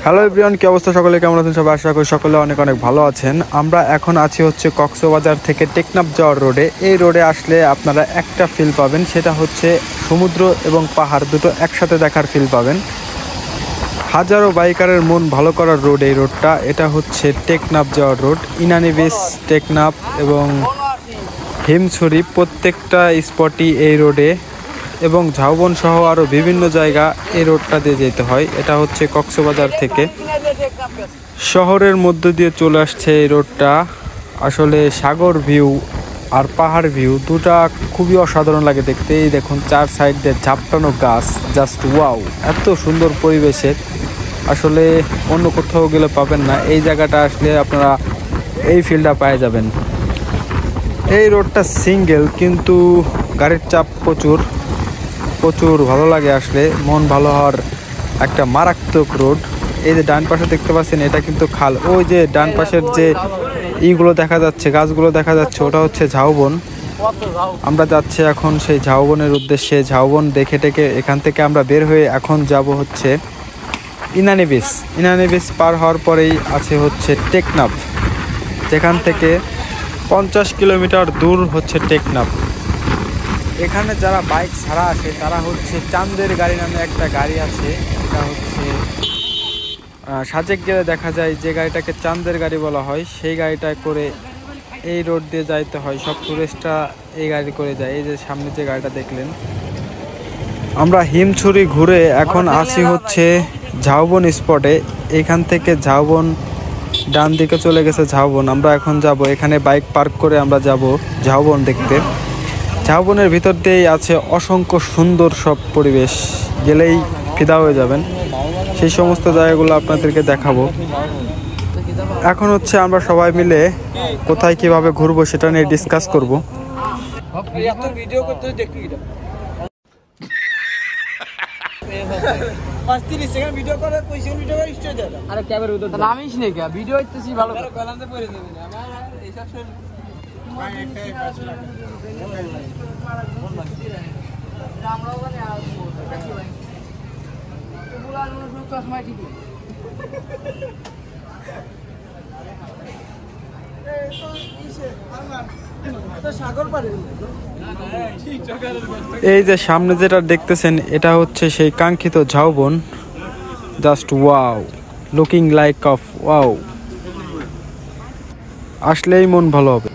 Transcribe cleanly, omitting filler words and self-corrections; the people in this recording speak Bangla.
হ্যালো এভরিওয়ান, কি অবস্থা? সকলে কেমন আছেন? সবাই আশা করি সকলে অনেক অনেক ভালো আছেন। আমরা এখন আছি হচ্ছে কক্সবাজার থেকে টেকনাফ যাওয়ার রোডে। এই রোডে আসলে আপনারা একটা ফিল পাবেন, সেটা হচ্ছে সমুদ্র এবং পাহাড় দুটো একসাথে দেখার ফিল পাবেন। হাজারো বাইকারের মন ভালো করার রোড এই রোডটা। এটা হচ্ছে টেকনাফ যাওয়ার রোড। ইনানি বিচ, টেকনাফ এবং হিমছড়ি প্রত্যেকটা স্পটই এই রোডে, এবং ঝাউবন সহ আরও বিভিন্ন জায়গা এই রোডটা দিয়ে যেতে হয়। এটা হচ্ছে কক্সবাজার থেকে শহরের মধ্য দিয়ে চলে আসছে এই রোডটা। আসলে সাগর ভিউ আর পাহাড় ভিউ দুটা খুবই অসাধারণ লাগে দেখতে। এই দেখুন, চার সাইড দিয়ে ঝাপটানো গাছ, জাস্ট ওয়াও! এত সুন্দর পরিবেশের, আসলে অন্য কোথাও গেলে পাবেন না। এই জায়গাটা আসলে আপনারা এই ফিলটা পেয়ে যাবেন। এই রোডটা সিঙ্গেল, কিন্তু গাড়ির চাপ প্রচুর প্রচুর ভালো লাগে। আসলে মন ভালো হওয়ার একটা মারাত্মক রোড। এই যে ডান পাশে দেখতে পাচ্ছেন, এটা কিন্তু খাল। ওই যে ডান পাশের যে ইগুলো দেখা যাচ্ছে, গাছগুলো দেখা যাচ্ছে, ওটা হচ্ছে ঝাউবন। আমরা যাচ্ছি এখন সেই ঝাউবনের উদ্দেশ্যে। ঝাউবন দেখে টেকে এখান থেকে আমরা বের হয়ে এখন যাব হচ্ছে ইনানি বিচ। ইনানি বিচ পার হওয়ার পরেই আছে হচ্ছে টেকনাফ, যেখান থেকে 50 কিলোমিটার দূর হচ্ছে টেকনাফ। এখানে যারা বাইক ছাড়া আসে তারা হচ্ছে চাঁদের গাড়ি নামে একটা গাড়ি আছে। এটা হচ্ছে সাজেক গেলে দেখা যায় যে গাড়িটাকে চাঁদের গাড়ি বলা হয়, সেই গাড়িটা করে এই রোড দিয়ে যাইতে হয়। সব টুরিস্টরা এই গাড়ি করে যায়। এই যে সামনে যে গাড়িটা দেখলেন। আমরা হিমছড়ি ঘুরে এখন আসি হচ্ছে ঝাউবন স্পটে। এখান থেকে ঝাউবন ডান দিকে চলে গেছে ঝাউবন। আমরা এখন যাব, এখানে বাইক পার্ক করে আমরা যাব ঝাউবন দেখতে। ঝাউবনের ভিতর দিয়েই আছে অসংখ্য সুন্দর সব পরিবেশ, গেলেই ফিদা হয়ে যাবেন। সেই সমস্ত জায়গাগুলো আপনাদেরকে দেখাবো। এখন হচ্ছে আমরা সবাই মিলে কোথায় কিভাবে ঘুরবো সেটা নিয়ে ডিসকাস করব। এই যে সামনে যেটা দেখতেছেন, এটা হচ্ছে সেই কাঙ্ক্ষিত ঝাউবন। Just wow, looking like of wow! আসলেই মন ভালো হবে।